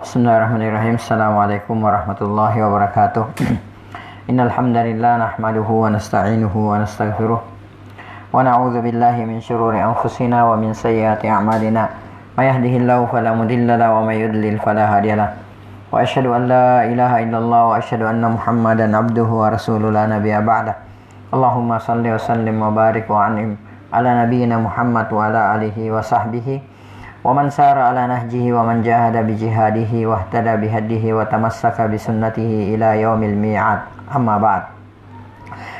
Bismillahirrahmanirrahim. Assalamualaikum warahmatullahi wabarakatuh. Innal hamdalillah nahmaduhu wa nasta'inuhu wa nastaghfiruh wa na'udzu billahi min shururi anfusina wa min sayyiati a'malina. May yahdihillahu fala mudilla lahu wa may yudlil fala hadiyalah. Wa asyhadu an la ilaha illallah wa asyhadu anna Muhammadan abduhu wa rasuluhu la nabiyya ba'dah. Allahumma shalli wa sallim wa barik wa an'im ala nabiyyina Muhammad wa ala alihi wa sahbihi wa man sara ala nahjihi wa man jahada bi jihadihi wa ihtada bi hadihi wa tamassaka bi sunnatihi ila yaumil mi'ad. Amma ba'd.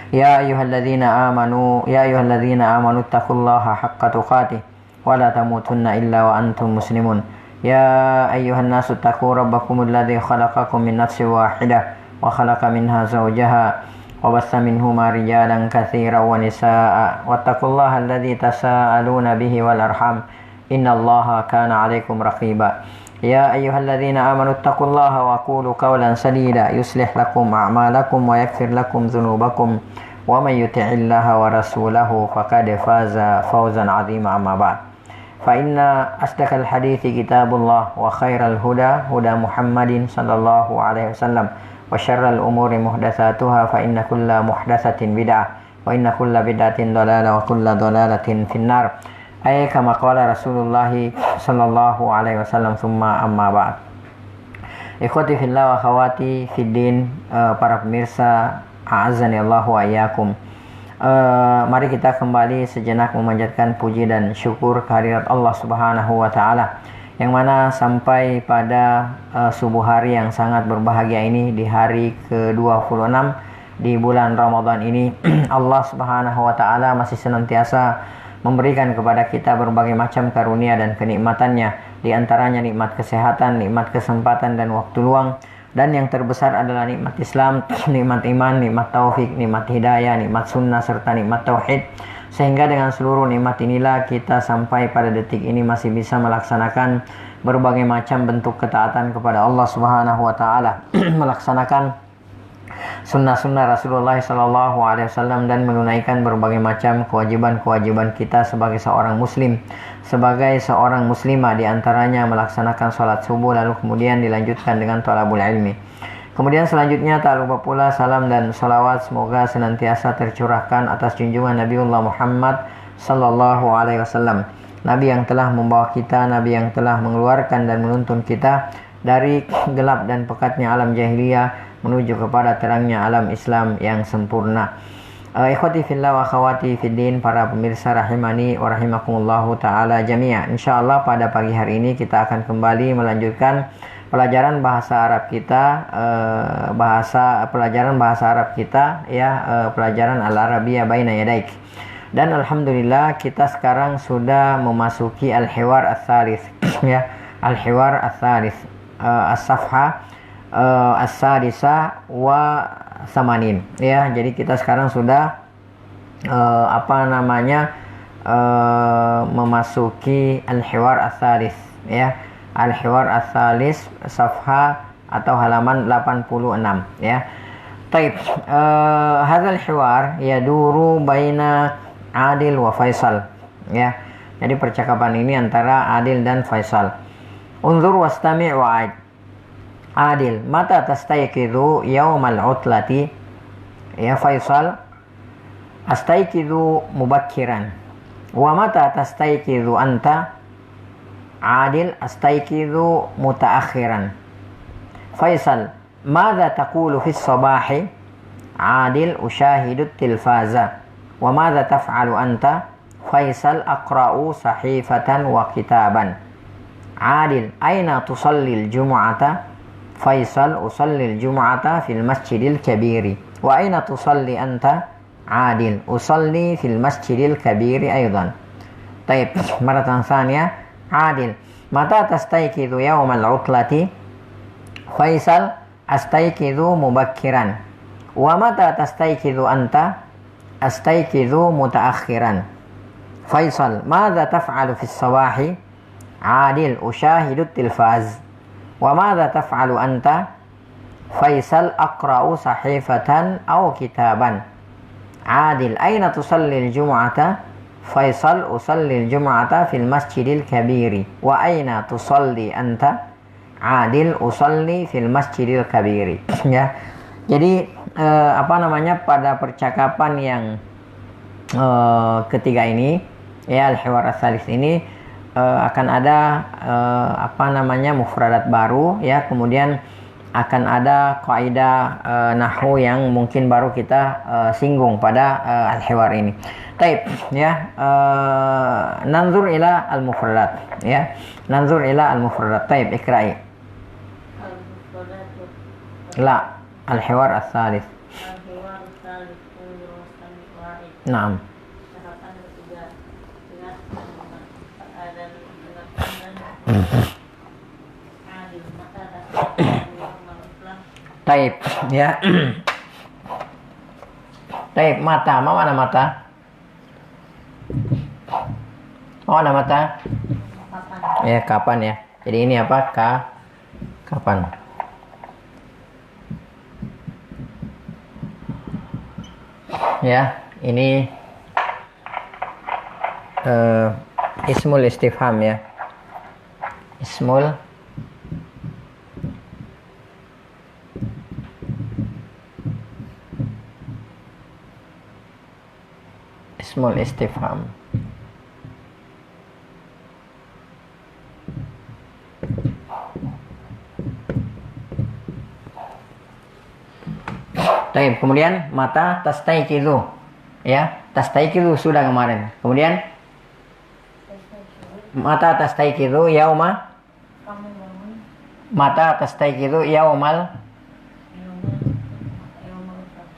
Ya ayyuhalladzina amanu taqullaha haqqa tuqatih wa la tamutunna illa wa antum muslimun. Ya ayyuhan nasu taqu rabbakumul ladzi khalaqakum min nafsin wahidah wa khalaqa minha zawjaha wa bassa minhuma rijalan katsiran wa nisaa'a wattaqullaha alladzi tasaaluna bihi wal arham innallaha kana 'alaikum raqiba. Ya ayyuhalladzina amanu taqullaha wa qulu qawlan sadida yuslih lakum a'malakum wa yaghfir lakum dhunubakum wa may yuti'illaha wa rasulahu faqad faza fawzan 'azima. Amma ba'd. Fa inna asdaqal hadithi kitabullah wa khairal huda huda Muhammadin sallallahu alaihi wasallam wa syarral umuri muhdatsatuha fa inna kulla muhdatsatin bid'ah wa inna kulla bid'atin dhalalah wa kulla dhalalatin finnar. Kama qala Rasulullah sallallahu alaihi wasallam, summa amma ba'd. Ikhwati fillah wa akhwati fiddin, para pemirsa a'azzani Allah wa iyyakum. Mari kita kembali sejenak memanjatkan puji dan syukur kehadirat Allah Subhanahu wa taala, yang mana sampai pada subuh hari yang sangat berbahagia ini, di hari ke-26 di bulan Ramadan ini, Allah Subhanahu wa taala masih senantiasa memberikan kepada kita berbagai macam karunia dan kenikmatannya, di antaranya nikmat kesehatan, nikmat kesempatan dan waktu luang, dan yang terbesar adalah nikmat Islam, nikmat iman, nikmat taufik, nikmat hidayah, nikmat sunnah, serta nikmat tauhid. Sehingga dengan seluruh nikmat inilah kita sampai pada detik ini masih bisa melaksanakan berbagai macam bentuk ketaatan kepada Allah Subhanahu wa taala, melaksanakan sunnah-sunnah Rasulullah sallallahu alaihi wasallam, dan menunaikan berbagai macam kewajiban-kewajiban kita sebagai seorang muslim, sebagai seorang muslimah, di antaranya melaksanakan salat subuh, lalu kemudian dilanjutkan dengan thalabul ilmi. Kemudian selanjutnya tak lupa pula salam dan salawat semoga senantiasa tercurahkan atas junjungan Nabiullah Muhammad sallallahu alaihi wasallam, Nabi yang telah membawa kita, Nabi yang telah mengeluarkan dan menuntun kita dari gelap dan pekatnya alam jahiliyah menuju kepada terangnya alam Islam yang sempurna. Ikhwati fillah wa akhwati fiddin, para pemirsa rahimani wa rahimakumullahu taala jami'a. Insyaallah pada pagi hari ini kita akan kembali melanjutkan pelajaran bahasa Arab kita, pelajaran bahasa Arab kita ya, pelajaran Al-Arabiyyah baina yadaik. Dan alhamdulillah kita sekarang sudah memasuki al-hiwar ats-tsalits ya, al-hiwar ats-tsalits, as-safha as-sadisa wa samanin ya. Jadi kita sekarang sudah memasuki al-hiwar ats-tsalits ya, al-hiwar ats-tsalits safha atau halaman 86 ya. Taib, hadzal hiwar yaduru baina Adil wa Faisal ya. Jadi percakapan ini antara Adil dan Faisal. Unzur wastami' wa'id. Adil, mata tastayqidhu yaumal utlati? Ya Faisal, astayqidhu mubakkiran. Wa mata tastayqidhu anta? Adil, astayqidhu mutaakhiran. Faisal, madza taqulu fis sabahi? Adil, ushahidu tilfaza. Wa madza taf'alu anta? Faisal, aqra'u sahifatan wa kitaban. Adil, aina tusallil jumu'ata? Faisal, usallil jumu'ata fil masjidil kabiri. Wa aina tusalli anta? Adil, usalli fil masjidil kabiri aydan. Taib, maratan tsaniyah. Adil, mata tastayqidhu yawmal utlati? Faisal, astayqidhu mubakkiran. Wa mata tastayqidhu anta? Astayqidhu mutaakhiran. Faisal, madza taf'alu fis sabahi? Adil, ushahidu tilfaz. Wa madza taf'alu anta? Faisal, aqra'u sahifatan aw kitaban. Adil, aina tusalli al-jumu'ata? Faisal, usalli al-jumu'ata fil masjidil kabiri. Wa aina tusalli anta? adil usalli fil masjidil kabiri. Ya. Jadi pada percakapan yang ketiga ini, ya, al-hiwar as-salis ini akan ada mufradat baru, ya, kemudian akan ada kaidah nahwu yang mungkin baru kita singgung pada al-hiwar ini. Taib, ya, nanzur ila al-mufradat, ya, nanzur ila al-mufradat. Taib, ikra'i. La, al-hiwar as-salis. Naam. Taib, ya. Taib, mata, mana mata? Mana mata? Kapan. Ya, kapan, ya. Jadi ini apa? Kapan. Ya, ini ismul istifham, ya. Ismul istifham. Baik, kemudian mata tastaiqizu, ya, tastaiqizu sudah kemarin. Kemudian mata tastaiqizu yauma, mata tastaiqizu yaumal.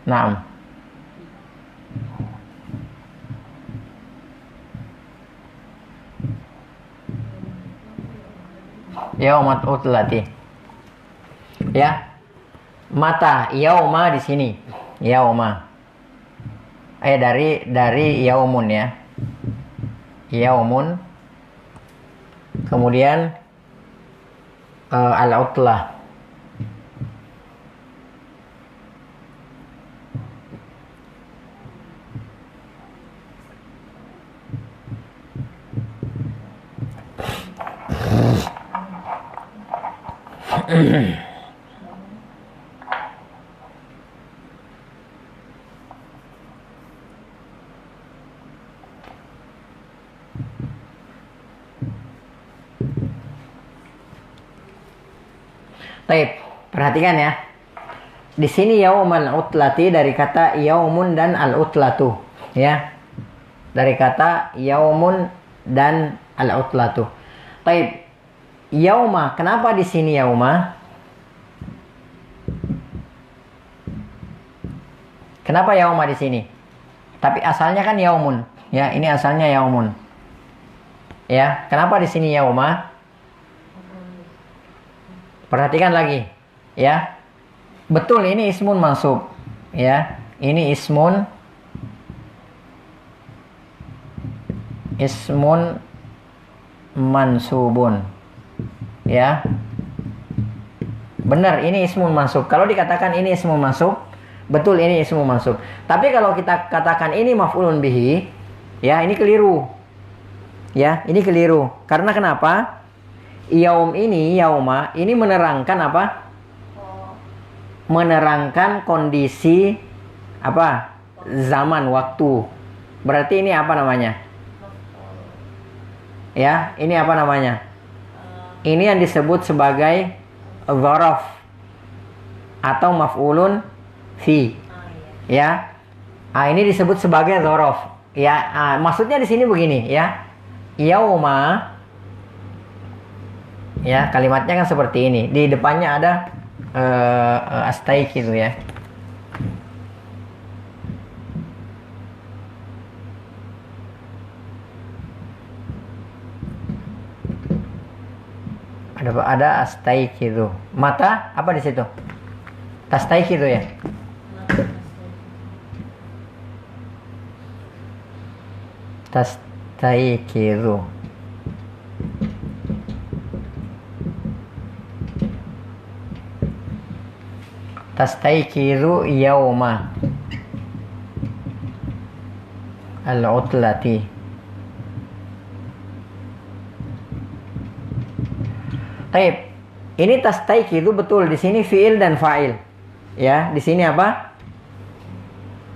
Naam. Yaumat utlati. Ya. Mata yauma di sini. Yauma. Dari yaumun, ya. Yaumun. Kemudian al-utlah. Baik, perhatikan, ya. Di sini yaumal utlati dari kata yaumun dan al-utlatu, ya. Dari kata yaumun dan al-utlatu. Baik. Yauma, kenapa di sini yauma? Kenapa yauma di sini? Tapi asalnya kan yaumun, ya. Ini asalnya yaumun. Ya, kenapa di sini yauma? Perhatikan lagi, ya. Betul, ini ismun mansub, ya. Ini ismun mansubun, ya. Benar, ini ismun mansub. Kalau dikatakan ini ismun mansub, betul, ini ismun mansub. Tapi kalau kita katakan ini maf'ulun bihi, ya, ini keliru. Ya, ini keliru. Karena kenapa? Yaum ini, yauma, ini menerangkan apa? Menerangkan kondisi apa? Zaman, waktu. Berarti ini apa namanya? Ya, ini apa namanya? Ini yang disebut sebagai dzaraf atau maf'ulun fi. Ya. Ini disebut sebagai dzaraf. Ya, maksudnya di sini begini, ya. Yauma, ya, kalimatnya kan seperti ini. Di depannya ada astaiqizu, ya. Ada astaiqizu. Mata apa di situ? Tastaiqizu, ya. Tastaiqizu. Tastaiqizu yauma al-utlati. Taib. Ini tastaiqidu betul, di sini fiil dan fa'il. Ya, di sini apa?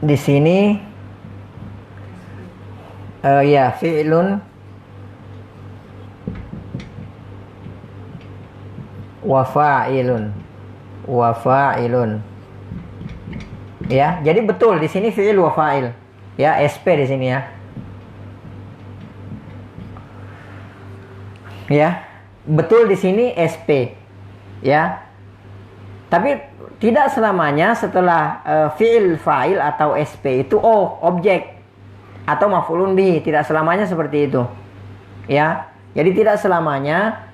Di sini ya fi'lun wa fa'ilun. Wa fa'ilun. Ya, jadi betul di sini fi'il wa fa'il. Ya, SP di sini ya. Ya, betul di sini SP. Ya. Tapi tidak selamanya setelah fi'il fa'il atau SP itu objek atau maf'ulun bihi, tidak selamanya seperti itu. Ya. Jadi tidak selamanya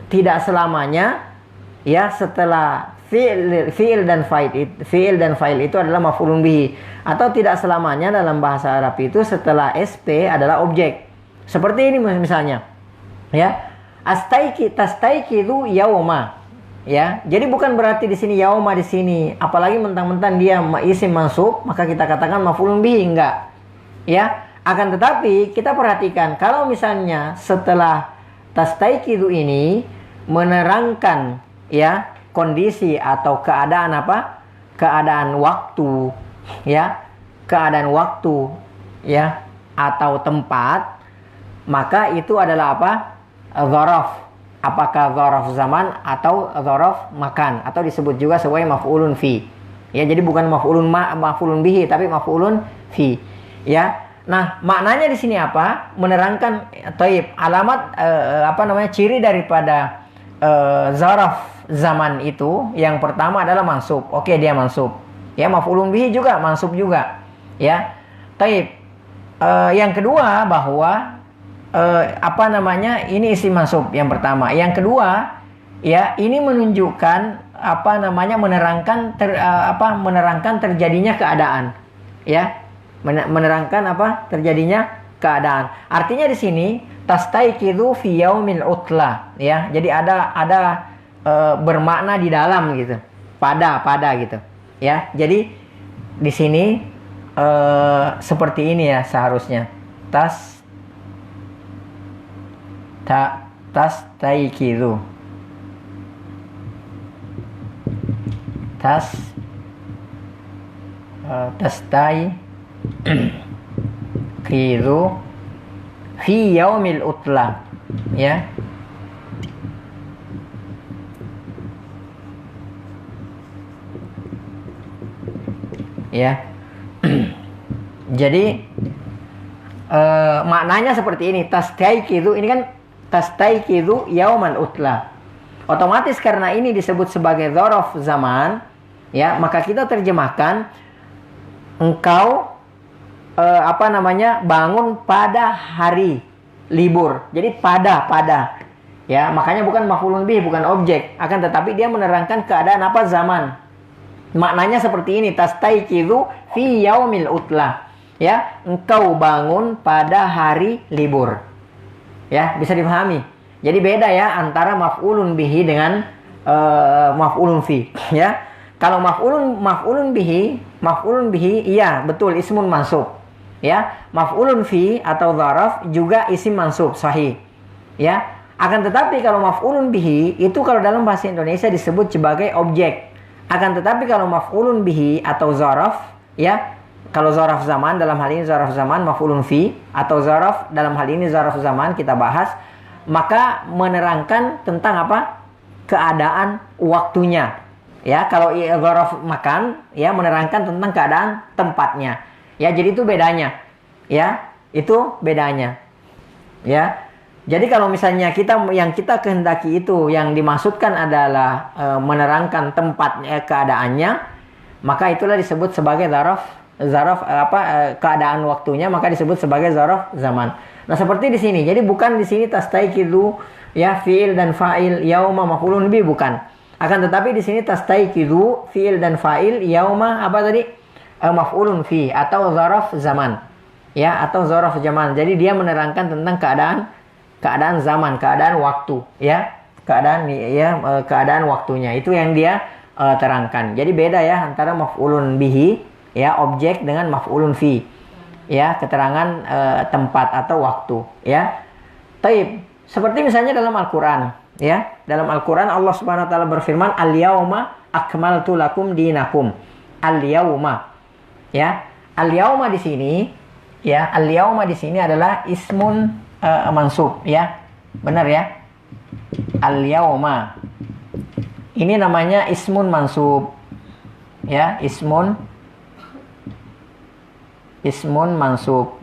tidak selamanya ya setelah fi'il dan fa'il itu adalah maf'ulun bihi, atau tidak selamanya dalam bahasa Arab itu setelah SP adalah objek. Seperti ini misalnya. Ya. Tastaiqidu yauma. Ya. Jadi bukan berarti di sini yauma di sini apalagi mentang-mentang dia isim mansub maka kita katakan maf'ulun bihi, enggak. Ya. Akan tetapi kita perhatikan kalau misalnya setelah tastaiqidu ini menerangkan ya kondisi atau keadaan apa? Keadaan waktu, ya. Keadaan waktu, ya, atau tempat, maka itu adalah apa? Dzaraf. Apakah dzaraf zaman atau dzaraf makan, atau disebut juga sebagai maf'ulun fi. Ya, jadi bukan maf'ulun bihi tapi maf'ulun fi. Ya. Nah, maknanya di sini apa? Menerangkan alamat ciri daripada zaraf zaman itu yang pertama adalah mansub. Oke, dia mansub. Ya, maf'ulun bihi juga mansub juga. Ya. Yang kedua bahwa ini isim mansub yang pertama. Yang kedua, ya, ini menunjukkan menerangkan terjadinya keadaan. Ya. Menerangkan terjadinya keadaan. Artinya di sini tastaiqidu fi yaumil utla, ya. Jadi ada bermakna di dalam gitu. Pada gitu. Ya. Jadi di sini seperti ini ya seharusnya. Tastaiqidu. Tastaiqidu fi yaumil utla, ya. Ya. Jadi maknanya seperti ini. Tastaiqidu ini kan tastaiqidu yaumal utla. Otomatis karena ini disebut sebagai dzaraf zaman, ya, maka kita terjemahkan engkau bangun pada hari libur. Jadi pada. Ya, makanya bukan maf'ulun bih, bukan objek, akan tetapi dia menerangkan keadaan zaman. Maknanya seperti ini, tastaiqidu fi yaumil utla. Ya, engkau bangun pada hari libur. Ya, bisa dipahami. Jadi beda ya antara maf'ulun bihi dengan maf'ulun fi, ya. Kalau maf'ulun bihi iya betul ismun mansub. Ya, maf'ulun fi atau dzaraf juga isim mansub sahih. Ya, akan tetapi kalau maf'ulun bihi itu kalau dalam bahasa Indonesia disebut sebagai objek. Akan tetapi kalau maf'ulun bihi atau dzaraf, ya, kalau dzaraf zaman dalam hal ini dzaraf zaman maf'ulun fi atau dzaraf dalam hal ini dzaraf zaman kita bahas, maka menerangkan tentang keadaan waktunya. Ya, kalau dzaraf makan, ya, menerangkan tentang keadaan tempatnya. Ya, jadi itu bedanya. Ya, itu bedanya. Ya. Jadi kalau misalnya yang kita kehendaki itu yang dimaksudkan adalah menerangkan tempatnya, keadaannya, maka itulah disebut sebagai dzaraf keadaan waktunya, maka disebut sebagai dzaraf zaman. Nah, seperti di sini. Jadi bukan di sini tastaiqidu ya fiil dan fa'il yauma maf'ulun bi, bukan. Akan tetapi di sini tastaiqidu fiil dan fa'il yauma maf'ulun fi atau dzaraf zaman. Ya, atau dzaraf zaman. Jadi dia menerangkan tentang keadaan zaman, keadaan waktu, ya. Keadaan waktunya. Itu yang dia terangkan. Jadi beda ya antara maf'ulun bihi, ya, objek, dengan maf'ulun fi. Ya, keterangan tempat atau waktu, ya. Taib. Seperti misalnya dalam Al-Qur'an, ya. Dalam Al-Qur'an Allah Subhanahu wa taala berfirman, "Al-yauma akmaltu lakum dinakum." Al-yauma. Ya. Al-yauma di sini, ya, al-yauma di sini adalah ismun mansub, ya. Benar ya? Al-yauma. Ini namanya ismun mansub. Ya, ismun mansub.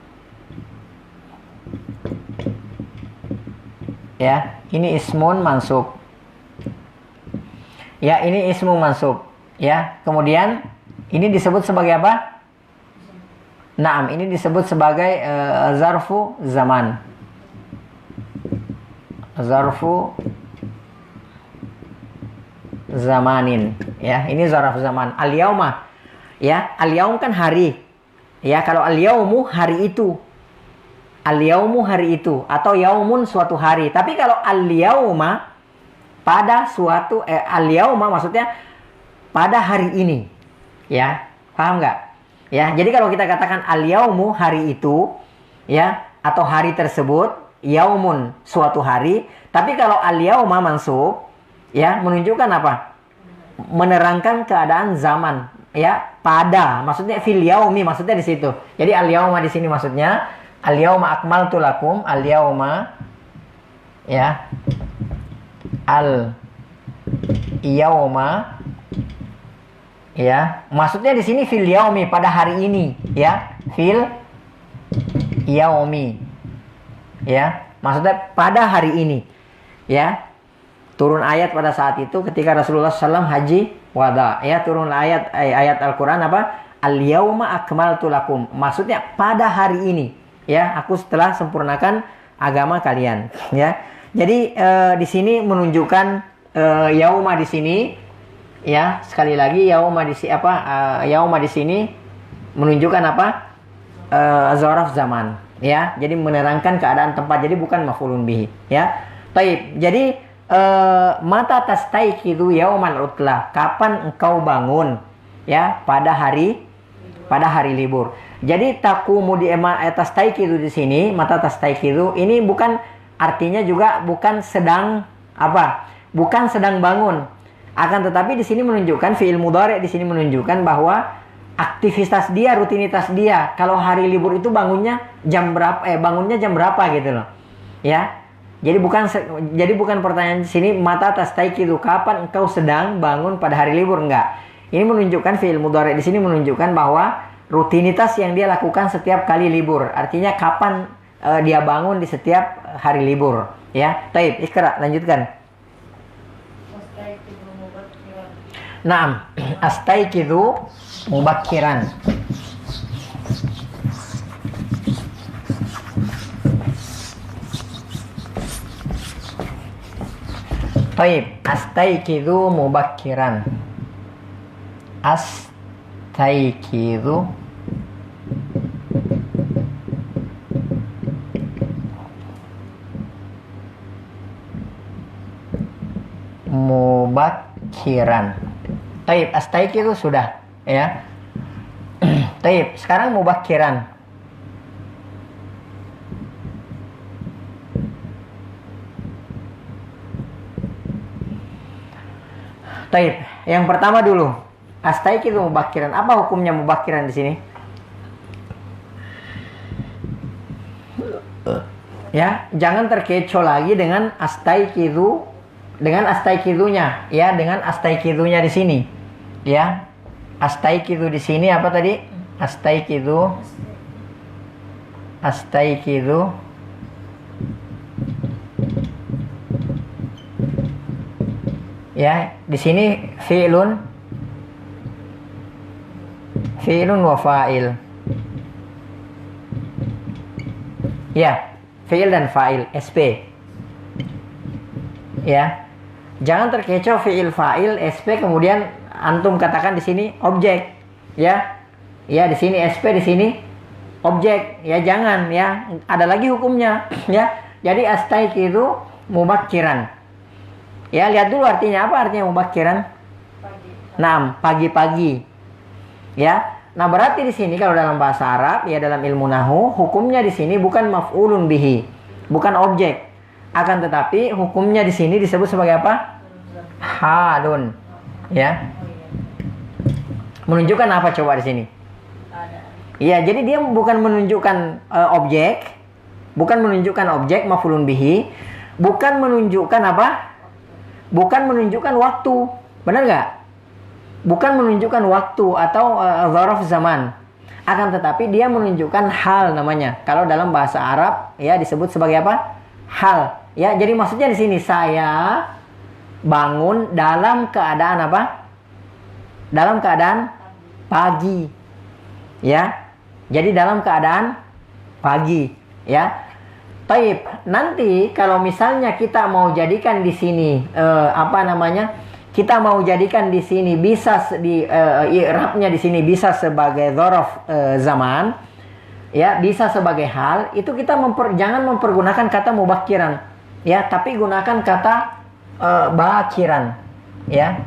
Ya, ini ismun mansub. Ya, ini ismu mansub. Ya, kemudian ini disebut sebagai apa? Naam, ini disebut sebagai zarfu zaman. Zarfu zamanin. Ya, ini zarf zaman. Al-yauma. Ya, al-yaum kan hari. Ya, kalau al-yaumu hari itu. Al-yaumu hari itu atau yaumun suatu hari. Tapi kalau al-yauma pada suatu al-yauma maksudnya pada hari ini. Ya, paham nggak? Ya, jadi kalau kita katakan al-yaumu hari itu, ya, atau hari tersebut, yaumun suatu hari. Tapi kalau al-yauma mansub, ya, menunjukkan apa? Menerangkan keadaan zaman. Ya, pada, maksudnya fil yaumi, maksudnya di situ. Jadi al-yauma di sini maksudnya al-yauma akmaltu lakum, al-yauma, ya, al-yauma, ya, maksudnya di sini fil yaumi, pada hari ini, ya, fil yaumi, ya, maksudnya pada hari ini, ya. Turun ayat pada saat itu ketika Rasulullah SAW haji wada, ya, turun ayat Al-Quran apa? Al-yauma akmaltu lakum, maksudnya pada hari ini, ya, aku telah sempurnakan agama kalian, ya. Jadi di sini menunjukkan yauma di sini, ya, sekali lagi yauma di sini apa? Yauma di sini menunjukkan apa? Zaraf zaman, ya. Jadi menerangkan keadaan tempat, jadi bukan maf'ulun bihi, ya. Baik, jadi mata tastaiqidu yaumal utlah, kapan engkau bangun, ya, pada hari libur. Jadi taqumu di tastaiqidu di sini, mata tastaiqidu ini bukan artinya juga bukan sedang apa? Bukan sedang bangun. Akan tetapi di sini menunjukkan fi'il mudhari, di sini menunjukkan bahwa aktivitas dia, rutinitas dia. Kalau hari libur itu bangunnya jam berapa? Bangunnya jam berapa gitu loh. Ya. Jadi bukan pertanyaan di sini mata tastaiqidu, kapan engkau sedang bangun pada hari libur, enggak. Ini menunjukkan fi'il mudhari di sini menunjukkan bahwa rutinitas yang dia lakukan setiap kali libur. Artinya kapan dia bangun di setiap hari libur, ya. Taib, Iqra, lanjutkan. Naam, astaiqidu mubakkiran. Taib, astaiqidu mubakkiran. Astaiqidu mubakkiran. Taib, astaiqidu sudah, ya. Taib, sekarang mubakkiran. Taib, yang pertama dulu, astaiqidu mubakkiran. Apa hukumnya mubakkiran di sini? Ya, jangan terkecoh lagi dengan astaiqidu, dengan astaiqidunya, ya, dengan astaiqidunya di sini, ya. Astaiqidu di sini apa tadi? Astaiqidu, ya, di sini fi'lun wa fa'il. Ya, fi'il dan fa'il, SP. Ya. Jangan terkecoh fi'il fa'il SP kemudian antum katakan di sini objek. Ya. Ya, di sini SP, di sini objek. Ya, jangan, ya. Ada lagi hukumnya, ya. Jadi astaiqidu mubakkiran. Ya, lihat dulu artinya apa, artinya mubakkiran? Pagi. Nah, pagi-pagi. Ya. Nah, berarti di sini kalau dalam bahasa Arab, ya, dalam ilmu nahwu, hukumnya di sini bukan maf'ulun bihi, bukan objek. Akan tetapi hukumnya di sini disebut sebagai apa? Halun. Ya. Menunjukkan apa coba di sini? Iya, jadi dia bukan menunjukkan objek, bukan menunjukkan objek maf'ulun bihi, bukan menunjukkan apa? Bukan menunjukkan waktu. Benar nggak? Bukan menunjukkan waktu atau dzaraf zaman. Akan tetapi dia menunjukkan hal namanya. Kalau dalam bahasa Arab ya disebut sebagai apa? Hal. Ya, jadi maksudnya di sini saya bangun dalam keadaan apa? Dalam keadaan pagi. Ya. Jadi dalam keadaan pagi, ya. Taib. Nanti kalau misalnya kita mau jadikan di sini Kita mau jadikan di sini bisa di i'rabnya di sini bisa sebagai dzaraf zaman, ya, bisa sebagai hal, itu kita jangan mempergunakan kata mubakkiran, ya, tapi gunakan kata bakiran, ya.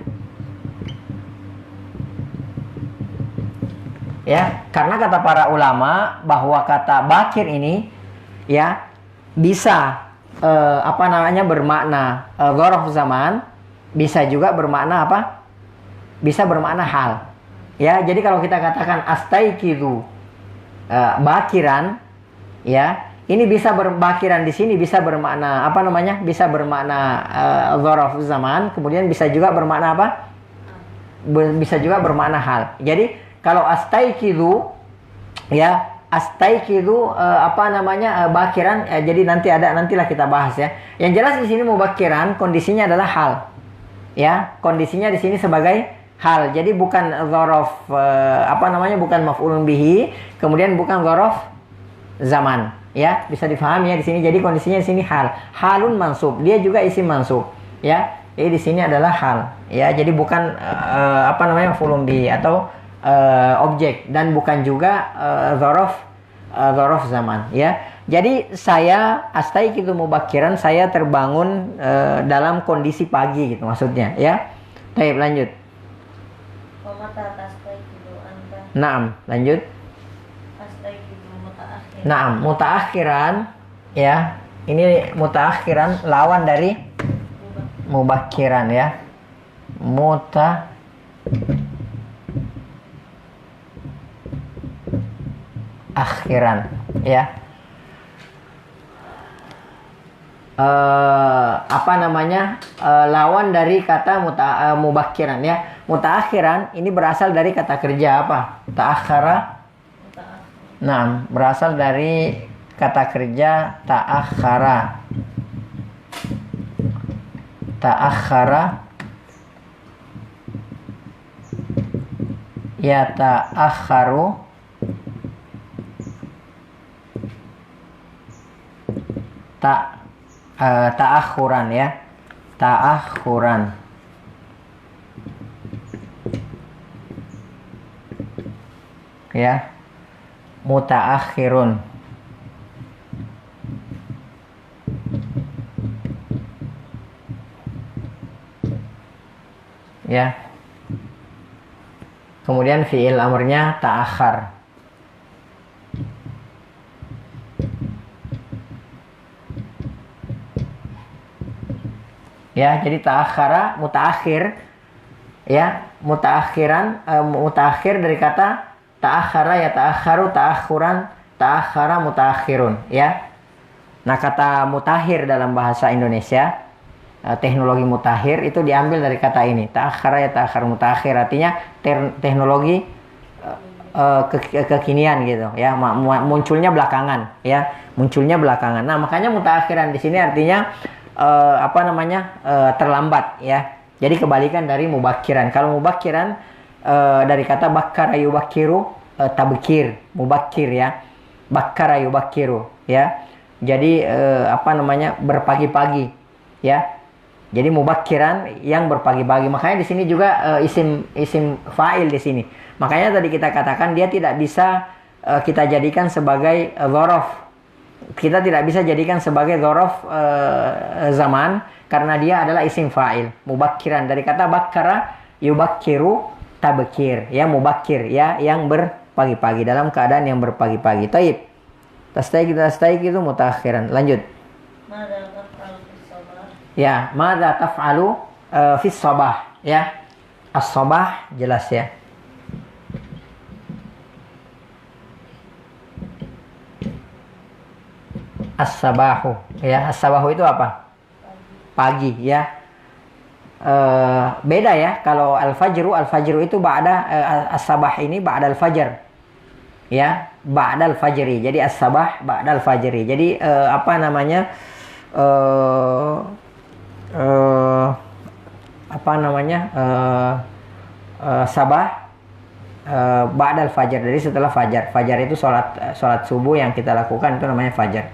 Ya, karena kata para ulama bahwa kata bakir ini ya bisa bermakna dzaraf zaman, bisa juga bermakna apa? Bisa bermakna hal. Ya, jadi kalau kita katakan astaiqizu bakiran, ya, ini bisa berbakiran di sini bisa bermakna Bisa bermakna dzaraf zaman, kemudian bisa juga bermakna apa? Bisa juga bermakna hal. Jadi kalau astaiqizu, ya, astaiqizu bakiran, jadi nantilah kita bahas, ya. Yang jelas di sini mubakiran kondisinya adalah hal. Ya, kondisinya di sini sebagai hal. Jadi bukan dzaraf bukan maf'ulun bihi, kemudian bukan dzaraf zaman, ya. Bisa difahami ya di sini. Jadi kondisinya di sini hal. Halun mansub, dia juga isim mansub, ya. Jadi di sini adalah hal, ya. Jadi bukan maf'ulun bihi atau objek, dan bukan juga dzaraf zaman, ya. Jadi saya astaiqizu mubakiran, saya terbangun dalam kondisi pagi gitu maksudnya, ya. Baik, lanjut. Naam, lanjut. Naam, mutaakhiran, ya. Ini mutaakhiran lawan dari mubakiran, ya. Akhiran, ya. Lawan dari kata mubakiran, ya. Mutaakhiran ini berasal dari kata kerja apa? Ta'akhara. Nah, berasal dari kata kerja ta'akhara. Ta'akhara, ya, ta'akharu. Ta'akhuran, ya. Ta'akhuran. Ya. Mutaakhirun. Ya. Kemudian fi'il amrnya ta'akhar. Ya, jadi ta'akhara mutaakhir, ya, mutaakhiran, mutaakhir dari kata ta'akhara, ya, ta'akharu, ta'akhuran, ta'akhara, mutaakhirun, ya. Nah, kata mutakhir dalam bahasa Indonesia, teknologi mutakhir itu diambil dari kata ini, ta'akhara, ya, ta'akhar, mutakhir, artinya teknologi kekinian gitu, ya, munculnya belakangan, ya, munculnya belakangan. Nah, makanya mutakhiran di sini artinya terlambat, ya. Jadi kebalikan dari mubakiran. Kalau mubakiran dari kata bakkara yubakkiru, tabkir, mubakir, ya. Bakkara yubakkiru, ya. Jadi berpagi-pagi, ya. Jadi mubakiran yang berpagi-pagi. Makanya di sini juga isim fa'il di sini. Makanya tadi kita katakan dia tidak bisa kita jadikan sebagai dzaraf. Kita tidak bisa jadikan sebagai dzaraf zaman karena dia adalah isim fa'il, mubakiran dari kata bakkara yubakkiru, tabkir, ya, mubakir, ya, yang berpagi-pagi, dalam keadaan yang berpagi-pagi. Taib. Tasdaiq itu mutakhiran. Lanjut. Ya, madza taf'alu fi sabah, ya. As-sabah jelas ya. As-sabahu, ya. As-sabahu itu apa? Pagi, ya. Beda ya, kalau al-fajru itu ba'da as-sabah ini ba'da al-fajr. Ya, ba'da al-fajri. Jadi as-sabah ba'da al-fajri. Jadi apa namanya? Sabah ba'da al-fajr. Jadi setelah fajar. Fajar itu salat subuh yang kita lakukan itu namanya fajar.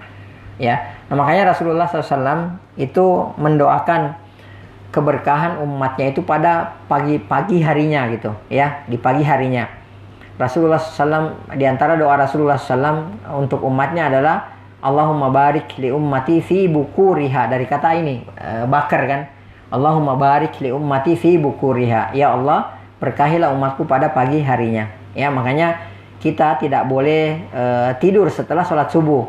Ya. Nah, makanya Rasulullah SAW itu mendoakan keberkahan umatnya itu pada pagi harinya gitu, ya, di pagi harinya. Rasulullah SAW, di antara doa Rasulullah SAW untuk umatnya adalah Allahumma barik li ummati fi bukuriha, dari kata ini bakar kan. Allahumma barik li ummati fi bukuriha. Ya Allah, berkahilah umatku pada pagi harinya. Ya, makanya kita tidak boleh tidur setelah sholat subuh.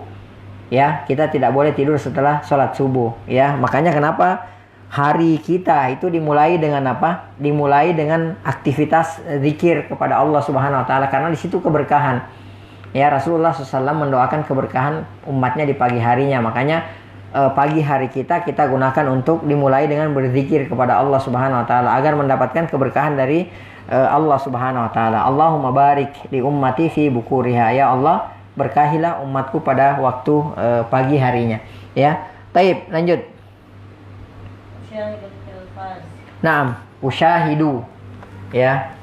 Ya, kita tidak boleh tidur setelah sholat subuh. Ya, makanya kenapa hari kita itu dimulai dengan apa? Dimulai dengan aktivitas zikir kepada Allah Subhanahu Wa Taala, karena di situ keberkahan. Ya, Rasulullah SAW mendoakan keberkahan umatnya di pagi harinya. Makanya pagi hari kita gunakan untuk dimulai dengan berzikir kepada Allah Subhanahu Wa Taala agar mendapatkan keberkahan dari Allah Subhanahu Wa Taala. Allahumma barik li ummati fi bukuriha. Ya Allah, berkahilah umatku pada waktu pagi harinya. Ya, taib, lanjut. Naam, usyahidu. Ya.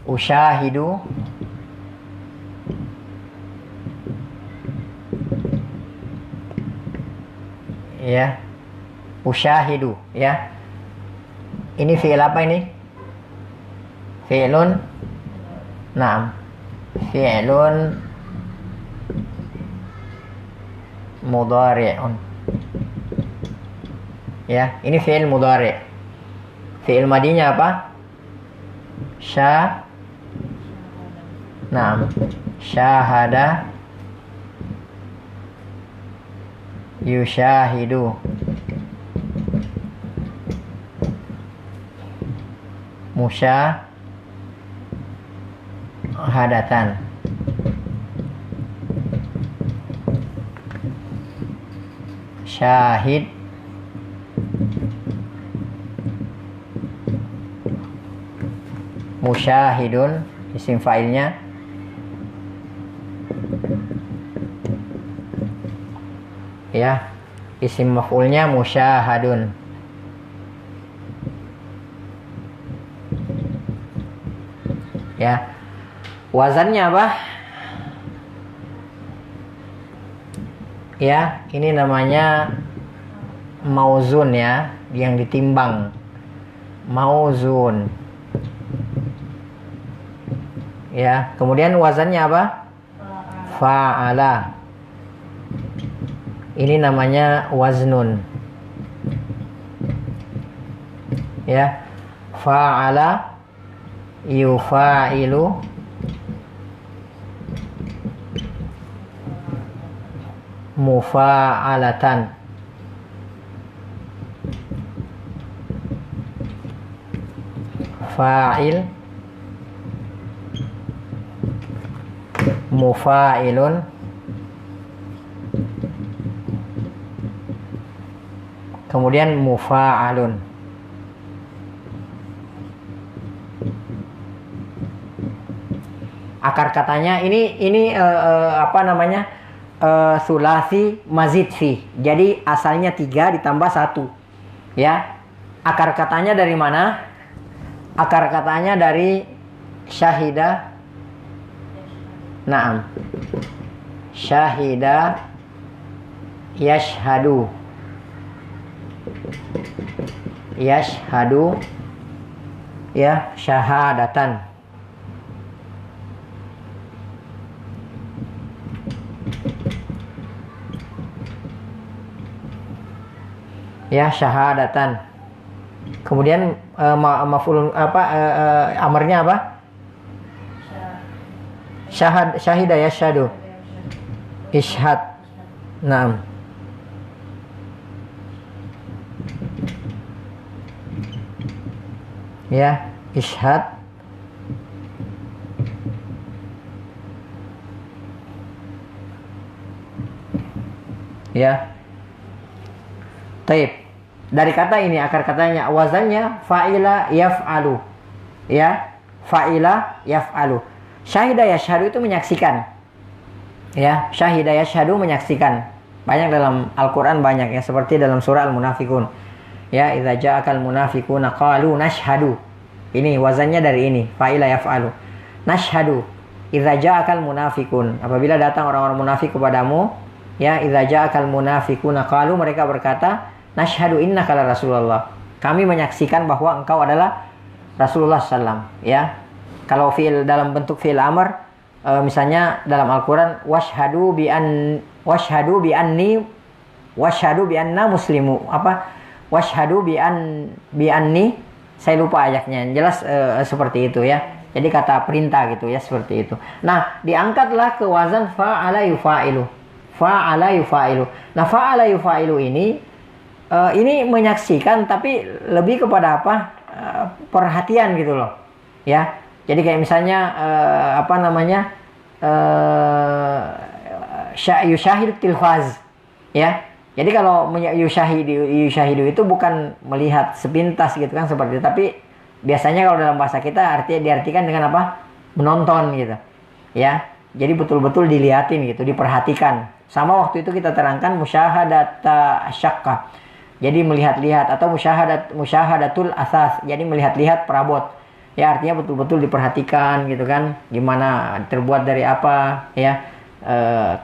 Usyahidu. Ya. Usyahidu, ya. Ini fi'il apa ini? Fi'lun. Naam. Fi'lun mudhari'un. Ya, ini fi'il mudhari'. Fi'il madinya apa? Naam. Syahada yusyahidu. Musyahadatan. Syahid musyahidun, isim fa'ilnya. Ya, isim maf'ulnya musyahadun. Ya, wazannya apa? Ya, ini namanya mauzun, ya, yang ditimbang. Mauzun. Ya, kemudian wazannya apa? Fa'ala. Ini namanya waznun. Ya, fa'ala yufa'ilu. Mufa'alatan. Fa'il mufa'ilun. Kemudian mufa'alun. Akar katanya ini apa namanya? Sulasi mazid fi. Jadi asalnya 3 ditambah 1. Ya. Akar katanya dari mana? Akar katanya dari syahida. Naam. Syahida yashhadu. Yashhadu, ya, syahadatan. Ya, syahadatan. Kemudian maf'ul apa amarnya apa? Syahida yashhadu. Ishhad. Naam. Ya, ishhad. Ya. Taib. Dari kata ini akar katanya wazannya fa'ila yaf'alu. Ya, fa'ila yaf'alu. Syahida yashhadu itu menyaksikan. Ya, syahida yashhadu menyaksikan. Banyak dalam Al-Qur'an banyak ya, seperti dalam surah Al-Munafiqun. Ya, idza ja'akal munafiquna qalu nashhadu. Ini wazannya dari ini, fa'ila yaf'alu. Nashhadu. Idza ja'akal munafiqun. Apabila datang orang-orang munafik kepadamu, ya, idza ja'akal munafiquna qalu, mereka berkata, nashhadu innaka la Rasulullah. Kami menyaksikan bahwa engkau adalah Rasulullah sallam, ya. Kalau fi'il dalam bentuk fi'il amr, misalnya dalam Al-Qur'an washhadu bi anni washhadu bi anna muslimu. Apa? Washhadu bi anni, saya lupa ayatnya. Jelas seperti itu ya. Jadi kata perintah gitu ya, seperti itu. Nah, diangkatlah ke wazan fa'ala yufa'ilu. Fa'ala yufa'ilu. Nah, fa'ala yufa'ilu ini menyaksikan tapi lebih kepada apa? Perhatian gitu loh. Ya. Jadi kayak misalnya yusyahid tilfaz. Ya. Jadi kalau yusyahidu itu bukan melihat sepintas gitu kan seperti itu, tapi biasanya kalau dalam bahasa kita artinya diartikan dengan apa? Menonton gitu. Ya. Jadi betul-betul dilihatin gitu, diperhatikan. Sama waktu itu kita terangkan musyahadata asyaqqah. Jadi melihat-lihat, atau musyahadatul asas. Jadi melihat-lihat perabot. Ya, artinya betul-betul diperhatikan gitu kan, gimana terbuat dari apa, ya,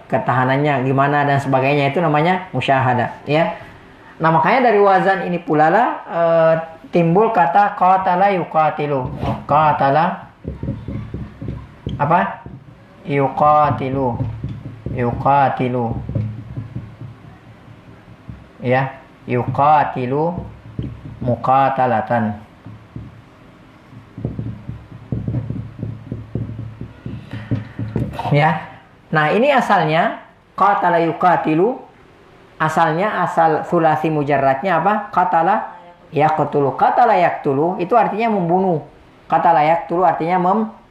ketahanannya gimana dan sebagainya, itu namanya musyahadah, ya. Nah, makanya dari wazan ini pula lah timbul kata qatala yuqatilu. Qatala apa? Yuqatilu. Ya, yuqatilu muqatalatan. Ya. Nah, ini asalnya qatala yuqatilu, asalnya asal sulasi mujarradnya apa? Qatala yaqtulu. Qatala yaqtulu itu artinya membunuh. Qatala yaqtulu artinya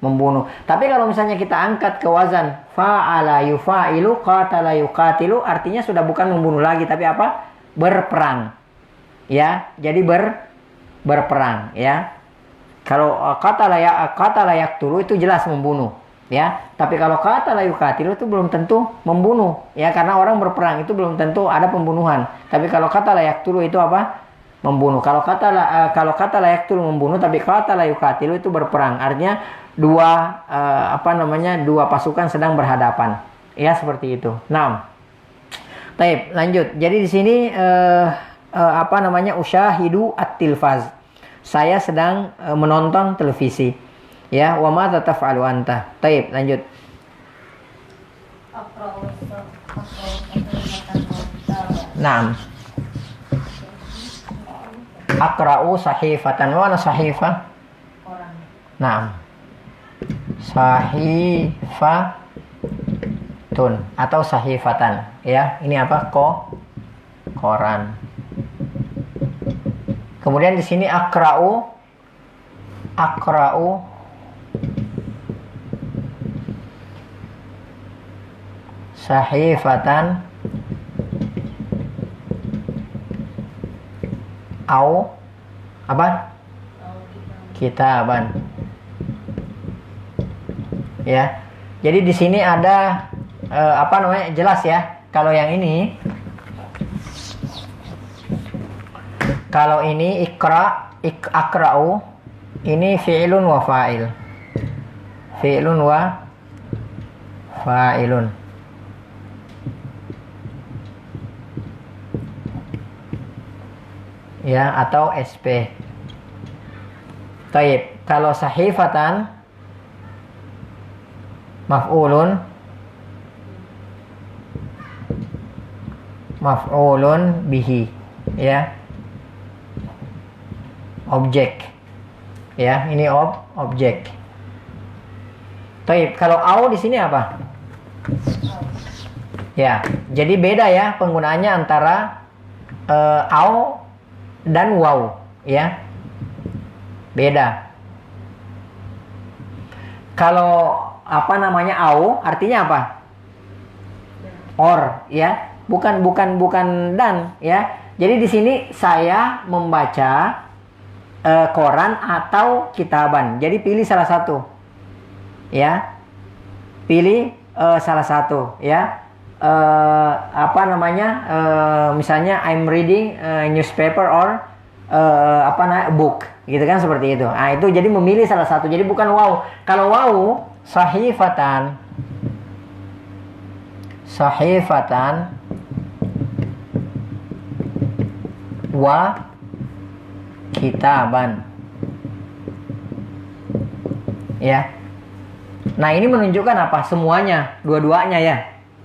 membunuh. Tapi kalau misalnya kita angkat ke wazan fa'ala yufa'ilu, qatala yuqatilu, artinya sudah bukan membunuh lagi, tapi apa? Berperang. Ya, jadi berperang, ya. Kalau qatala yaqtulu itu jelas membunuh. Ya, tapi kalau qatala yuqatilu itu belum tentu membunuh, ya, karena orang berperang itu belum tentu ada pembunuhan. Tapi kalau qatala yaqtulu itu apa? Membunuh. Kalau qatala yaqtulu membunuh, tapi qatala yuqatilu itu berperang. Artinya dua pasukan sedang berhadapan. Ya, seperti itu. Nah, baik, lanjut. Jadi di sini usyahidu at-tilfaz. Saya sedang menonton televisi. Ya, wa ma tataf'alu anta. Baik, lanjut. Naam. Aqra'u sahifatan. Wa ana sahifah? Naam. Sahifatun atau sahifatan. Ya, ini apa? Koran. Kemudian di sini aqra'u sahifatan au apa? Kitaban. Ya. Jadi di sini ada jelas ya. Kalau yang ini aqra'u ini fi'lun wa fa'il. Fi'lun wa fa'ilun. Ya, atau SP. Taib. Kalau sahifatan maf'ulun bihi, ya, objek, ya, ini objek. Taib. Kalau au di sini apa? Ya, jadi beda ya penggunaannya antara au dan waw, ya. Beda. Kalau apa namanya au artinya apa? Or, ya. Bukan dan, ya. Jadi di sini saya membaca koran atau kitaban. Jadi pilih salah satu. Ya. Pilih salah satu, ya. Apa namanya? Misalnya I'm reading newspaper or book, gitu kan, seperti itu. Nah, itu jadi memilih salah satu. Jadi bukan wow. Kalau wow sahifatan wa kitaban. Ya. Nah, ini menunjukkan apa? Semuanya, dua-duanya ya.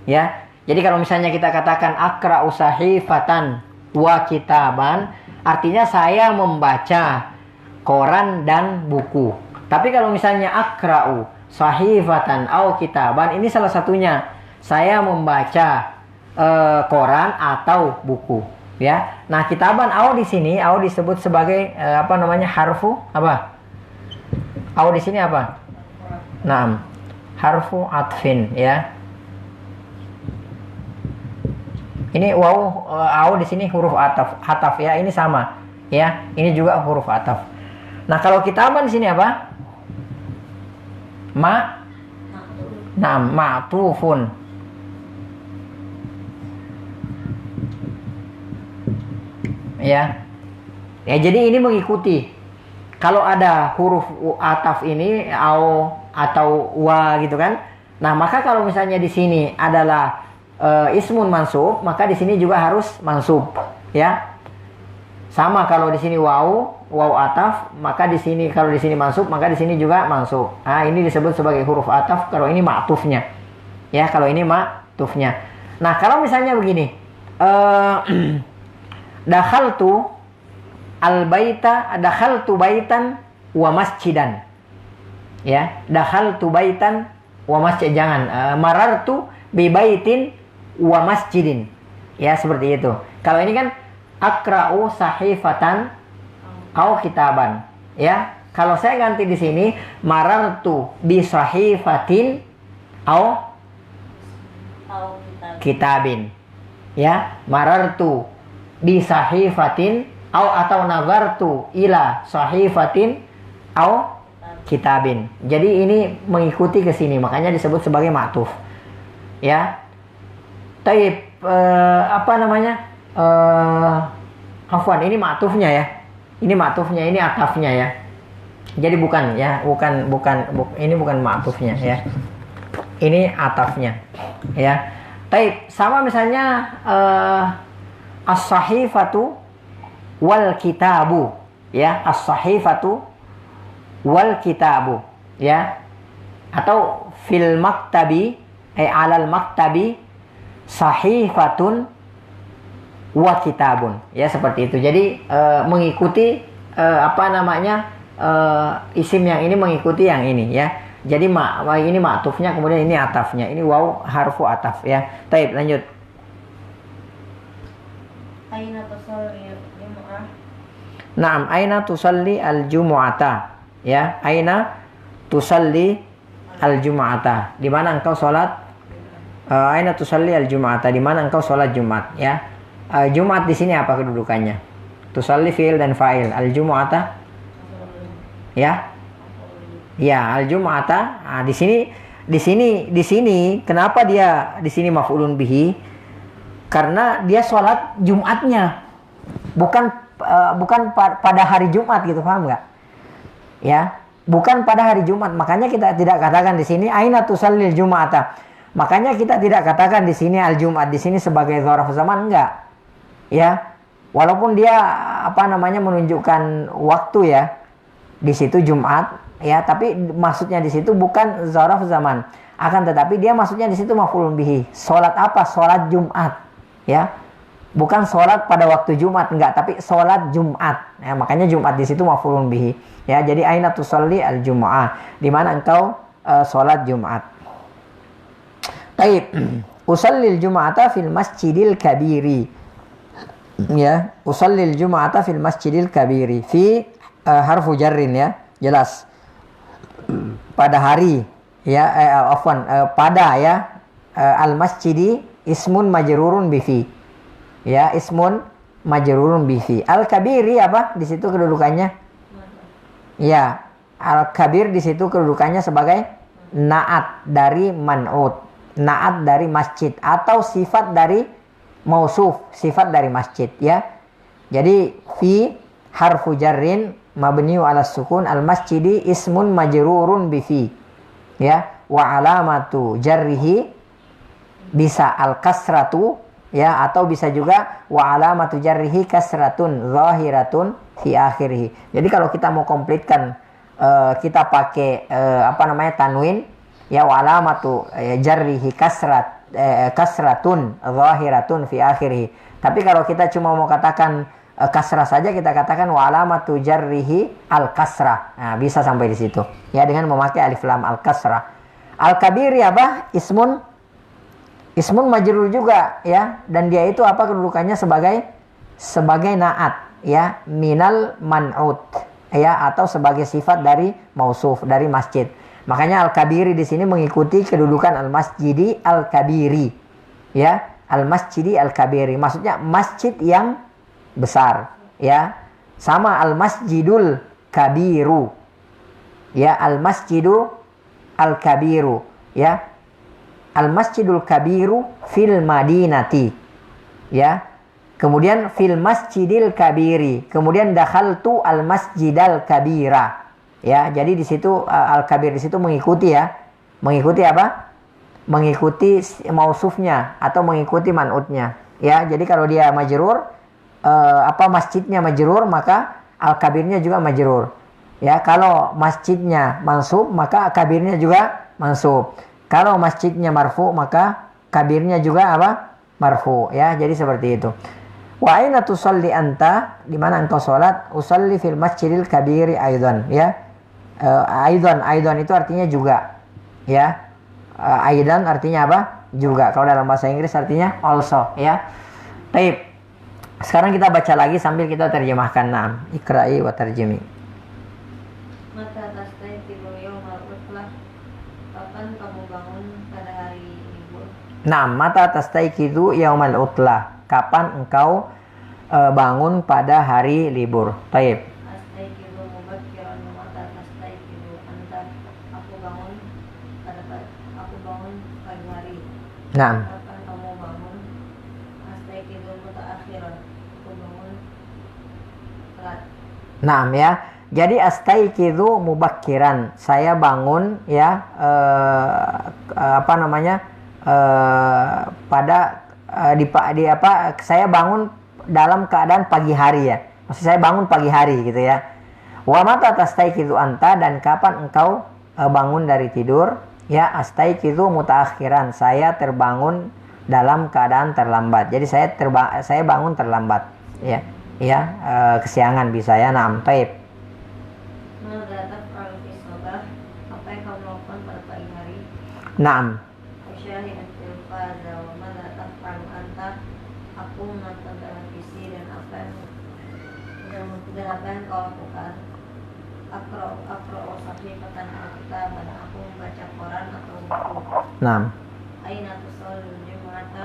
Ya. Jadi kalau misalnya kita katakan akra'u sahifatan wa kitaban, artinya saya membaca koran dan buku. Tapi kalau misalnya akra'u sahifatan au kitaban, ini salah satunya. Saya membaca koran atau buku, ya. Nah, kitaban au di sini au disebut sebagai harfu apa? Au di sini apa? Naam. Harfu atfin, ya. Ini waw au di sini huruf ataf ya, ini sama ya. Ini juga huruf ataf. Nah, kalau kitaban di sini apa? Ma'tufun. Ya. Ya, jadi ini mengikuti. Kalau ada huruf ataf ini au atau wa gitu kan. Nah, maka kalau misalnya di sini adalah ismun mansub, maka di sini juga harus mansub, ya. Sama kalau di sini waw ataf, maka di sini kalau di sini mansub, maka di sini juga mansub. Nah, ini disebut sebagai huruf ataf kalau ini ma'tufnya. Ya, kalau ini ma'tufnya. Nah, kalau misalnya begini, dakhaltu baitan wa masjidan. Ya, dakhaltu baitan wa masjid, jangan marartu bi baitin wa masjidin. Ya, seperti itu. Kalau ini kan akra'u sahifatan au kitaban. Ya, kalau saya ganti di sini marartu bi sahifatin au kitabin. Ya, marartu bi sahifatin atau nazartu ila sahifatin au kitabin. Jadi ini mengikuti ke sini, makanya disebut sebagai ma'tuf. Ya. Taib afwan, ini ma'tufnya ya. Ini ma'tufnya, ini atafnya ya. Jadi bukan ya, ini bukan ma'tufnya ya. Ini atafnya. Ya. Taib, sama misalnya as-sahifatu wal kitabu, ya, as-sahifatu wal kitabu, ya. Atau fil maktabi alal maktabi sahifatun wa kitabun, ya, seperti itu. Jadi mengikuti isim yang ini mengikuti yang ini, ya. Jadi ini ma'tufnya, kemudian ini atafnya. Ini waw harfu ataf, ya. Taib, lanjut. Aina tusalli al-jumu'ah? Naam, aina tusalli al-jumu'ata. Ya, aina tusalli al-jumu'ata. Di mana engkau salat? Aina tusalli al-jumu'ata. Di mana engkau salat Jumat, ya. Jumat di sini apa kedudukannya? Tusalli fi'il dan fa'il. Al-jumu'ata? Ya. Ya, al-jumu'ata. Nah, di sini kenapa dia di sini maf'ulun bihi? Karena dia sholat Jumatnya, bukan pada hari Jumat, gitu, paham nggak? Ya, bukan pada hari Jumat. Makanya kita tidak katakan di sini aina tusallil jum'ata. Makanya kita tidak katakan di sini al Jumat di sini sebagai dzaraf zaman, enggak. Ya, walaupun dia menunjukkan waktu ya di situ Jumat, ya, tapi maksudnya di situ bukan dzaraf zaman. Akan tetapi dia maksudnya di situ maf'ulun bihi. Sholat apa? Sholat Jumat. Ya, bukan sholat pada waktu Jumat, enggak, tapi sholat Jumat. Ya, makanya Jumat di situ maf'ulun bihi. Ya, jadi aina tusalli al-jumu'ah, di mana engkau sholat Jumat. Baik, usallil Jum'ata fil masjidil kabiri. Ya, usallil Jum'ata fil masjidil kabiri. Fi harfu jarrin ya, jelas. Pada hari ya, pada ya, al masjidi ismun majrurun bifi. Ya, ismun majrurun bifi. Al kabiri apa? Di situ kedudukannya? Ya, al kabir di situ kedudukannya sebagai naat dari man'ut, naat dari masjid atau sifat dari mausuf, sifat dari masjid ya. Jadi fi harfu jarrin mabniu ala sukun, al masjidi ismun majrurun bifi. Ya, wa alamatu jarrihi bisa al kasratu ya, atau bisa juga wa alamatu jarrihi kasratun zahiratun fi akhirih. Jadi kalau kita mau komplitkan kita pakai tanwin ya, wa alamatu jarrihi kasratun zahiratun fi akhirih. Tapi kalau kita cuma mau katakan kasrah saja, kita katakan wa alamatu jarrihi al kasrah. Nah, bisa sampai di situ ya, dengan memakai alif lam al kasrah. Al kabiri apa? Ismun majrur juga ya, dan dia itu apa kedudukannya? Sebagai naat ya, minal man'ut ya, atau sebagai sifat dari mausuf, dari masjid. Makanya al-kabiri di sini mengikuti kedudukan al-masjidi al-kabiri ya, al-masjidi al-kabiri, maksudnya masjid yang besar ya. Sama al-masjidul kabiru ya, al-masjidu al-kabiru ya. Al-masjidul kabiru fil madinati ya. Kemudian fil masjidil kabiri. Kemudian dakhaltu al masjidal kabira ya. Jadi di situ al-kabir di situ mengikuti ya. Mengikuti apa? Mengikuti mausufnya atau mengikuti man'utnya ya. Jadi kalau dia majrur masjidnya majrur, maka al-kabirnya juga majrur. Ya, kalau masjidnya mansub, maka kabirnya juga mansub. Kalau masjidnya marfu, maka kabirnya juga apa? Marfu ya. Jadi seperti itu. Wa aina tusalli anta? Di mana engkau salat? Usalli fil masjidil kabiri aidan ya. Aidan itu artinya juga ya. Aidan artinya apa? Juga. Kalau dalam bahasa Inggris artinya also ya. Baik. Sekarang kita baca lagi sambil kita terjemahkan. Naam. Iqra'i wa tarjimi. Mata tastayqizu yawmal utlah. Kapan kamu bangun pada hari libur? Nah, mata tastayqizu yaumal utlah. Kapan engkau bangun pada hari libur? Baik. Astayqizu mubakkiran. Mata tastayqizu anta. Aku bangun pagi hari. Nah, Kapan kamu bangun? Astayqizu mutaakhiran. Aku bangun telat. nah ya. Jadi astayqizu mubakkiran. Saya bangun ya saya bangun dalam keadaan pagi hari ya. Maksud saya bangun pagi hari gitu ya. Wa mata tastayqizu anta, dan kapan engkau bangun dari tidur? Ya, astayqizu mutaakhiran. Saya terbangun dalam keadaan terlambat. Jadi saya bangun terlambat ya. Ya, kesiangan bisa ya. Naam, baik. Mada taf'alu fi sabah? Apa yang kamu lakukan pada pagi hari? Naam. Usyahidul tilfaza. Wa mada taf'alu anta? Aku menonton televisi. Dan apa yang kau lakukan? Akra'u sahifatan al-kitab. Dan aku membaca koran atau buku. Naam. Aina tusalli al-jumu'ata?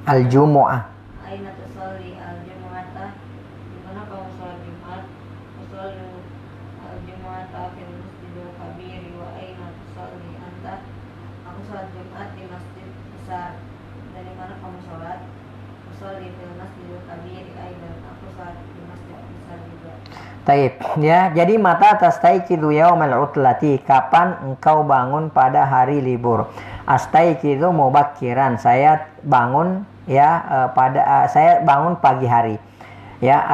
Al-jumu'ah. Aina tusalli al-jumu'ata? Di mana kamu sholat Jumat? Tusalli al-jumu'ata fil masjidil kabir. Wa aina tusalli anta? Aku sholat Jumat di masjid besar. Dari mana kamu sholat? Tusalli fil masjidil kabir. Aidan, aku sholat di masjid besar juga. Taib ya. Jadi mata tastayqizu yaumal utlati? Kapan engkau bangun pada hari libur? Astayqizu mubakkiran. Saya bangun ya saya bangun pagi hari. Ya,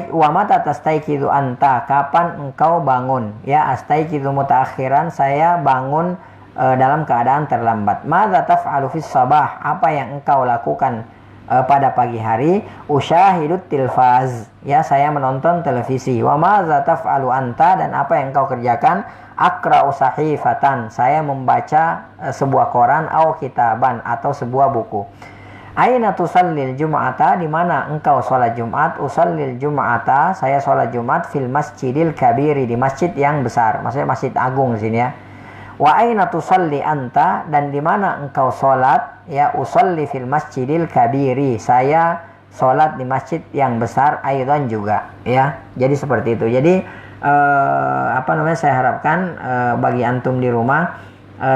wa mata tastayqizu anta? Kapan engkau bangun? Ya, astayqizu mutaakhiran. Saya bangun dalam keadaan terlambat. Madza taf'alu fis sabah? Apa yang engkau lakukan pada pagi hari? Usyahidut tilfaz. Ya, saya menonton televisi. Wa madza taf'alu anta? Dan apa yang engkau kerjakan? Akra'u sahifatan, saya membaca sebuah koran, au kitaban, atau sebuah buku. Aina tusallil jum'ata, di mana engkau sholat Jumat? Usallil jum'ata, saya sholat Jumat fil masjidil kabiri, di masjid yang besar, maksudnya masjid agung di sini ya. Wa aina tusalli anta, dan di mana engkau sholat? Ya, usalli fil masjidil kabiri, saya sholat di masjid yang besar aidan juga ya. Jadi seperti itu. Jadi saya harapkan bagi antum di rumah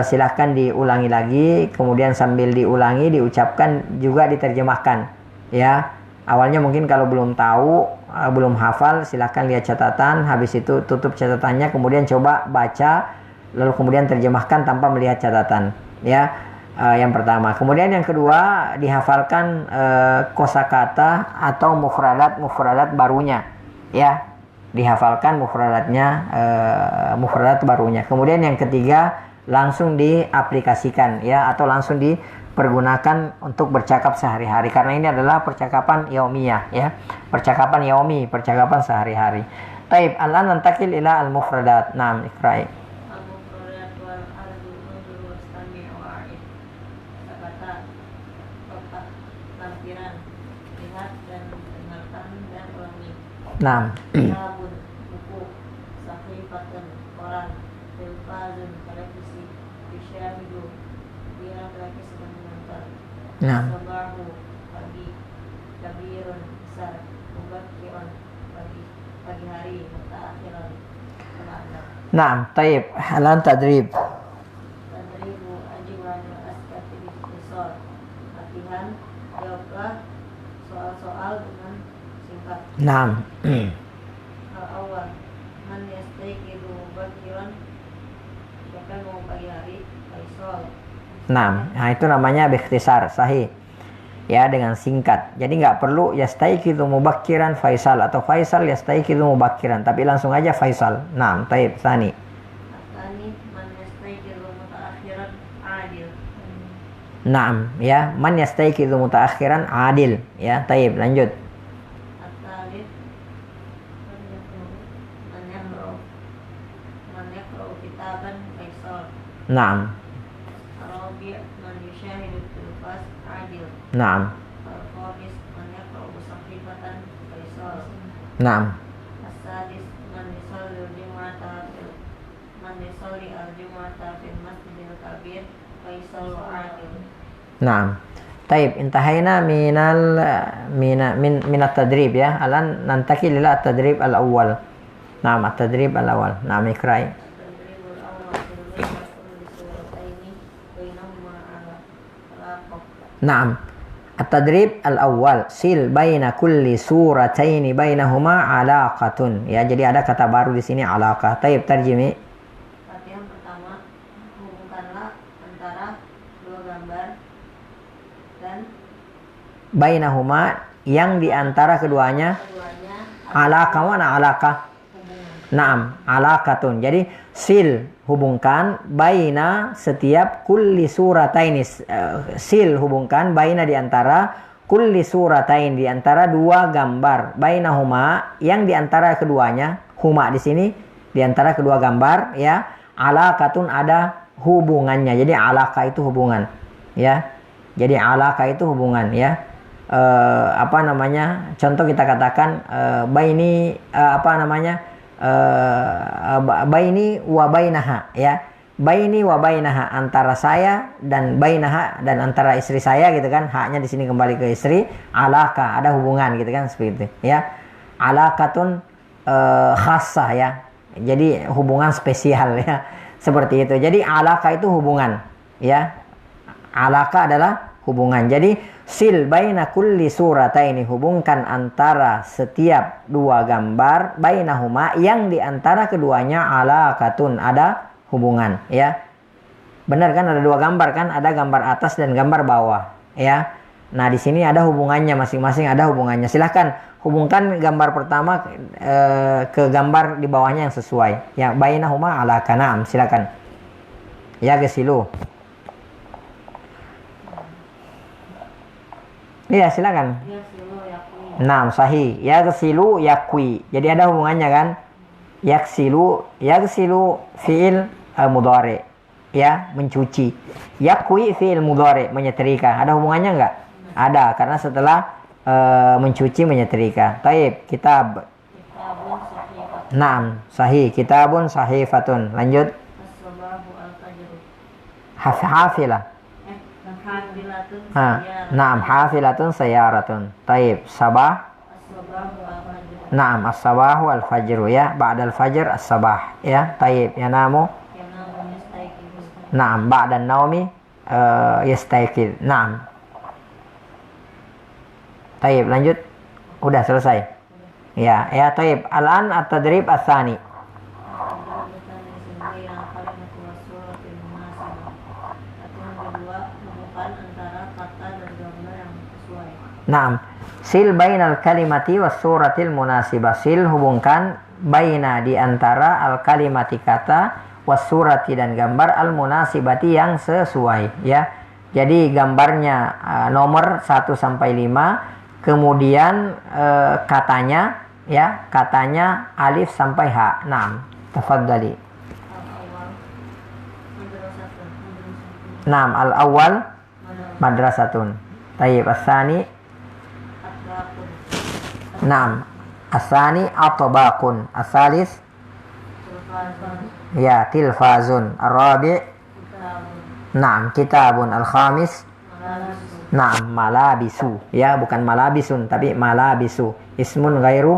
silahkan diulangi lagi, kemudian sambil diulangi diucapkan juga diterjemahkan ya. Awalnya mungkin kalau belum tahu, belum hafal, silahkan lihat catatan, habis itu tutup catatannya, kemudian coba baca, lalu kemudian terjemahkan tanpa melihat catatan ya. Yang pertama. Kemudian yang kedua, dihafalkan kosakata atau mufradat barunya ya. Dihafalkan mufradat barunya. Kemudian yang ketiga, langsung diaplikasikan ya, atau langsung dipergunakan untuk bercakap sehari-hari, karena ini adalah percakapan yaumiyah ya, percakapan yaumi, percakapan sehari-hari. Taib, al-an nantakil ila al-mufradat. Naam, iqra'i. Al-mufradat wal ardu unzur wastami' wa'id. Kata-kata, kotak, lampiran, lihat dan dengarkan dan ulangi. Naam. Kitabun, buku, sahifatun, koran, televizun, televisi, bisyahidu, dia laki-laki sedang menonton. Naam. Sabahu, pagi, kabirun, besar, mubakirun, pagi hari, mutaakhiran, terlambat. Naam, taib. Al-an tadrib. Tadribu ajiwanul askati bisol. Latihan, jawablah soal-soal dengan singkat. Naam. Al-awwal, man yastayqidu mubakiran, siapa yang mau pagi hari? Faisal. Naam. Nah, itu namanya bikhtisar, sahih. Ya, dengan singkat. Jadi nggak perlu yastayqidu mubakkiran Faisal atau Faisal yastayqidu mubakkiran, tapi langsung aja Faisal. Naam, taib. Tsani. At-tsani, man yastayqidu mutaakhiran adil. Naam, ya. Man yastayqidu mutaakhiran adil. Ya, taib. Lanjut. At-tsalits, man yaqra'u kitaban Faisal. Naam. Ar-rabi', man yushahidu tilfaz adil. Naam. Al-khamis, man yaqra'u sahifatan Faisal. Naam. As-sadis, man yusalli al-jumu'ata fil masjidil kabir Faisal wa adil. Naam. Taib, intahaina minat tadrib ya. Alan nantakil ila at-tadrib al-awwal. Naam, at-tadrib al-awwal. Naam, iqra'i. Tadribul awwal kulli surataini bainahuma alaqah. Naam. At-tadrib al-awwal, sil baina kulli surataini bainahuma alaqatun. Ya, jadi ada kata baru di sini, alaqah. Taib, tarjimi. Latihan pertama, hubungkanlah antara dua gambar dan Bainahuma, yang di antara keduanya. keduanya Alaqah, mana alaqah? hubungan. Naam, alaqatun. Jadi sil, hubungkan, baina, setiap, kulli surataini, sil, hubungkan, baina, di antara, kulli suratain, di antara dua gambar, bainahuma, yang di antara keduanya, huma di sini di antara kedua gambar ya, alaqatun, ada hubungannya. Jadi alaqah itu hubungan ya. Jadi alaqah itu hubungan ya. Contoh kita katakan baini baini wa bainaha ya. Baini wa bainaha, antara saya dan bainaha, dan antara istri saya gitu kan. Haknya di sini kembali ke istri. Alaqah, ada hubungan gitu kan, seperti itu ya. Alaqatun khassah ya. Jadi hubungan spesial ya. Seperti itu. Jadi alaqah itu hubungan ya. Alaqah adalah hubungan. Jadi sil baina kulli surataini, hubungkan antara setiap dua gambar, bainahuma, yang di antara keduanya alaqatun, ada hubungan ya. Benar kan, ada dua gambar kan, ada gambar atas dan gambar bawah ya. Nah, di sini ada hubungannya, masing-masing ada hubungannya. Silahkan hubungkan gambar pertama ke gambar di bawahnya yang sesuai. Ya, bainahuma alaqah. Naam, silakan. Ya, gesilu. Iya, silakan. Ya silu yakni. Naam, sahih. Ya gesilu yakwi. Jadi ada hubungannya kan? Yaghsilu fi'il mudhari, ya, mencuci. Yakwi fi'il mudhari, menyetrika. Ada hubungannya enggak? Ada, karena setelah mencuci menyetrika. Taib, kitab. Kitabun sahifatun. Naam, sahih. Kitabun sahifatun. Lanjut. As-sabahu al-fajru. Hafilah. Hafilatun Ha, sayyarah. naam, hafilatun sayaratun. Taib, sabah. As-sabahu al-fajru. Naam, as-sabahu al-fajru, ya. Ba'da al-fajr as-sabah, ya. Taib, yanamu. Yanamu yastayqizu. Naam, ba'da an-naumi yastayqid. Naam. Taib, lanjut. Udah selesai. Ya, ya, taib. Al-an at-tadrib ats-tsani. Naam. Sil bainal kalimati was suratil munasibah. Sil, hubungkan, baina, di antara, al kalimati, kata, was surati, dan gambar, al munasibati, yang sesuai, ya. Jadi gambarnya nomor 1 sampai 5, kemudian katanya, ya, katanya alif sampai h. Naam. Tafadhali. Naam, al-awwal madrasatun. Tayyib, as-tsani. Naam, as-tsani atbaqun. As-tsalis, ya, tilfazun. Ar-rabi', naam, kitabun. Al-khamis, naam, malabisu. Ya, bukan malabisun, tapi malabisu. Ismun ghairu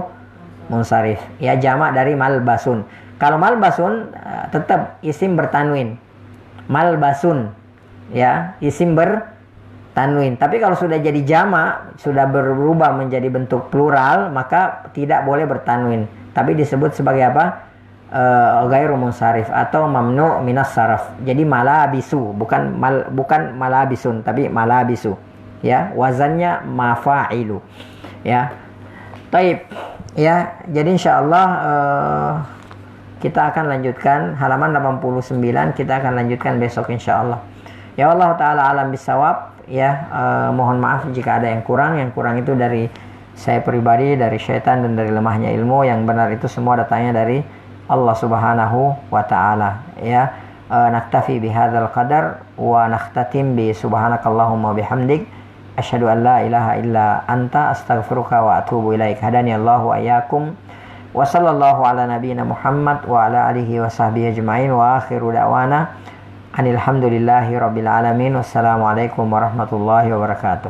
munsharif. Ya, jamak dari malbasun. Kalau malbasun tetap isim bertanwin. Malbasun, ya, isim bertanwin. Tapi kalau sudah jadi jamak, sudah berubah menjadi bentuk plural, maka tidak boleh bertanwin. Tapi disebut sebagai apa? Ghairu munsharif atau mamnu minas saraf. Jadi malabisu, bukan malabisun, tapi malabisu. Ya, wazannya mafa'ilu. Ya. Taib. Ya, jadi insyaallah kita akan lanjutkan halaman 89, kita akan lanjutkan besok insyaallah. Ya, Allah taala alam bisawab. Ya, mohon maaf jika ada yang kurang. Yang kurang itu dari saya pribadi, dari syaitan, dan dari lemahnya ilmu. Yang benar itu semua datangnya dari Allah subhanahu wa ta'ala. Ya, naktafi bihadzal qadar wa nakhtatim bi subhanakallahumma bihamdik asyhadu an la ilaha illa anta astaghfiruka wa atubu ilaik. Hadani Allahu wa iyyakum wa sallallahu ala nabiyyina Muhammad wa ala alihi wa sahbihi ajma'in wa akhiru da'wana anil hamdulillahi rabbil alamin. Wassalamualaikum warahmatullahi wabarakatuh.